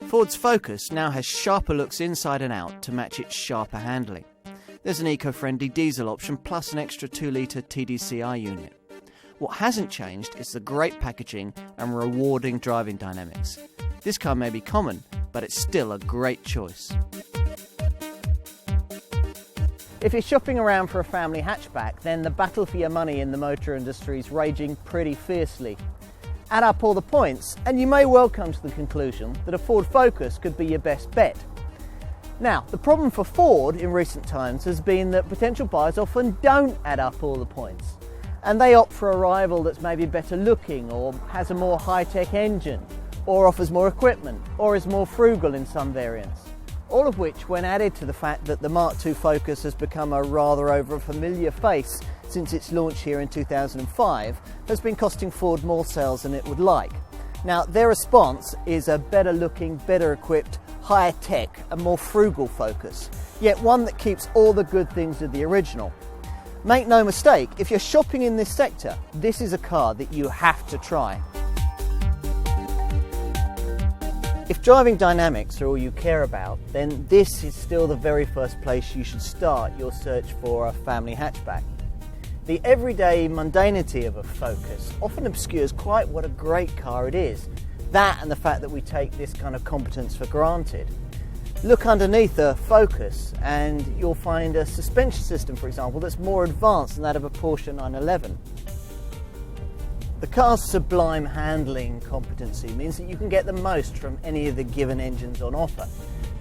Ford's Focus now has sharper looks inside and out to match its sharper handling. There's an eco-friendly diesel option plus an extra 2-litre TDCI unit. What hasn't changed is the great packaging and rewarding driving dynamics. This car may be common, but it's still a great choice. If you're shopping around for a family hatchback, then the battle for your money in the motor industry is raging pretty fiercely. Add up all the points and you may well come to the conclusion that a Ford Focus could be your best bet. Now, the problem for Ford in recent times has been that potential buyers often don't add up all the points, and they opt for a rival that's maybe better looking or has a more high-tech engine or offers more equipment or is more frugal in some variants. All of which, when added to the fact that the Mark II Focus has become a rather over-familiar face since its launch here in 2005, has been costing Ford more sales than it would like. Now, their response is a better looking, better equipped, higher tech and more frugal Focus, yet one that keeps all the good things of the original. Make no mistake, if you're shopping in this sector, this is a car that you have to try. If driving dynamics are all you care about, then this is still the very first place you should start your search for a family hatchback. The everyday mundanity of a Focus often obscures quite what a great car it is. That and the fact that we take this kind of competence for granted. Look underneath a Focus and you'll find a suspension system, for example, that's more advanced than that of a Porsche 911. The car's sublime handling competency means that you can get the most from any of the given engines on offer.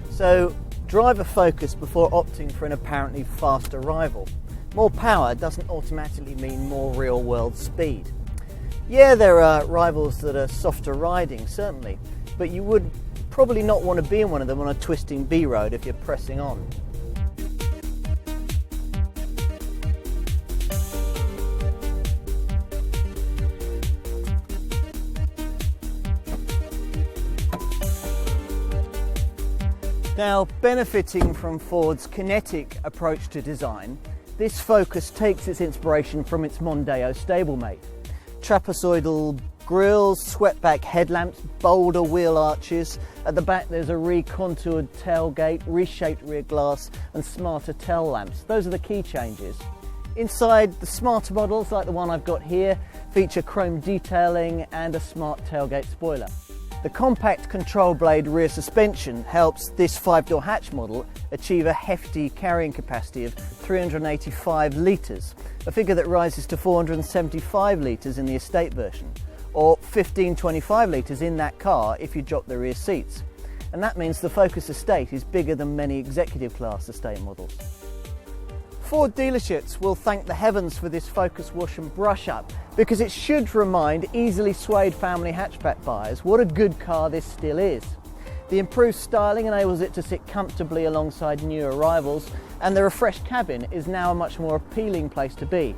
So drive a Focus before opting for an apparently faster rival. More power doesn't automatically mean more real-world speed. Yeah, there are rivals that are softer riding, certainly, but you would probably not want to be in one of them on a twisting B-road if you're pressing on. Now, benefiting from Ford's kinetic approach to design, this Focus takes its inspiration from its Mondeo stablemate. Trapezoidal grilles, swept-back headlamps, bolder wheel arches. At the back there's a recontoured tailgate, reshaped rear glass and smarter tail lamps. Those are the key changes. Inside, the smarter models, like the one I've got here, feature chrome detailing and a smart tailgate spoiler. The compact control blade rear suspension helps this 5-door hatch model achieve a hefty carrying capacity of 385 litres, a figure that rises to 475 litres in the estate version, or 1525 litres in that car if you drop the rear seats. And that means the Focus estate is bigger than many executive class estate models. Ford dealerships will thank the heavens for this Focus wash and brush up, because it should remind easily swayed family hatchback buyers what a good car this still is. The improved styling enables it to sit comfortably alongside newer rivals, and the refreshed cabin is now a much more appealing place to be.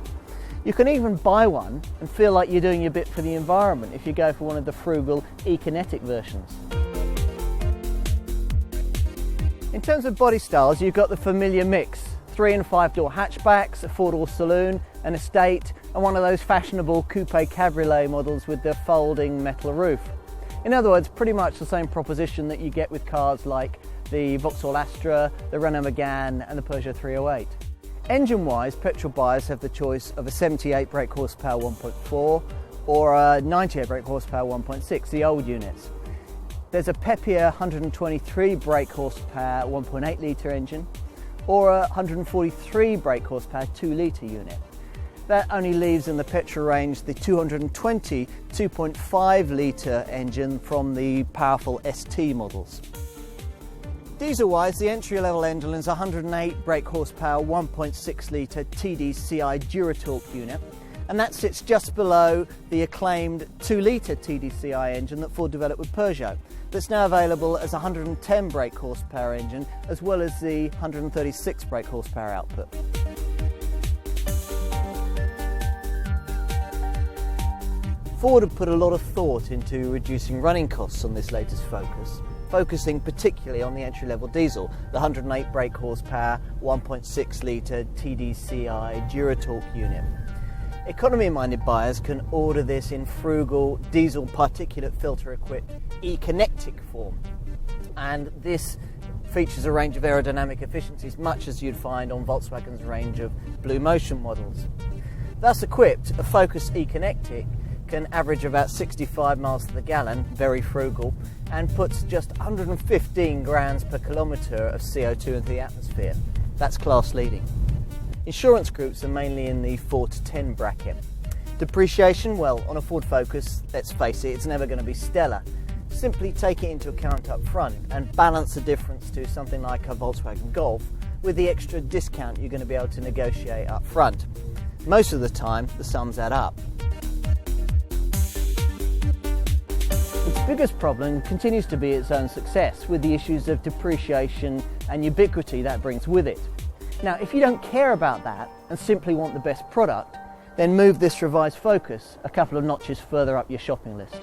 You can even buy one and feel like you're doing your bit for the environment if you go for one of the frugal e-kinetic versions. In terms of body styles, you've got the familiar mix. 3- and 5-door hatchbacks, a 4-door saloon, an estate, and one of those fashionable coupe cabriolet models with the folding metal roof. In other words, pretty much the same proposition that you get with cars like the Vauxhall Astra, the Renault Megane and the Peugeot 308. Engine-wise, petrol buyers have the choice of a 78 brake horsepower 1.4 or a 98 brake horsepower 1.6, the old units. There's a peppier 123 brake horsepower 1.8 litre engine, or a 143 brake horsepower 2 litre unit. That only leaves in the petrol range the 220 2.5 litre engine from the powerful ST models. Diesel-wise, the entry-level engine is a 108 brake horsepower 1.6 litre TDCI Duratorque unit, and that sits just below the acclaimed 2 litre TDCI engine that Ford developed with Peugeot, that's now available as a 110 brake horsepower engine, as well as the 136 brake horsepower output. Ford have put a lot of thought into reducing running costs on this latest Focus, focusing particularly on the entry-level diesel, the 108 brake horsepower 1.6 litre TDCI Duratorque unit. Economy-minded buyers can order this in frugal diesel particulate filter equipped e-kinetic form. and this features a range of aerodynamic efficiencies much as you'd find on Volkswagen's range of Blue Motion models. Thus equipped, a Focus E-Kinetic can average about 65 miles to the gallon, very frugal, and puts just 115 grams per kilometre of CO2 into the atmosphere. That's class leading. Insurance groups are mainly in the 4 to 10 bracket. Depreciation, well, on a Ford Focus, let's face it, it's never going to be stellar. Simply take it into account up front and balance the difference to something like a Volkswagen Golf with the extra discount you're going to be able to negotiate up front. Most of the time, the sums add up. Its biggest problem continues to be its own success, with the issues of depreciation and ubiquity that brings with it. Now, if you don't care about that and simply want the best product, then move this revised Focus a couple of notches further up your shopping list.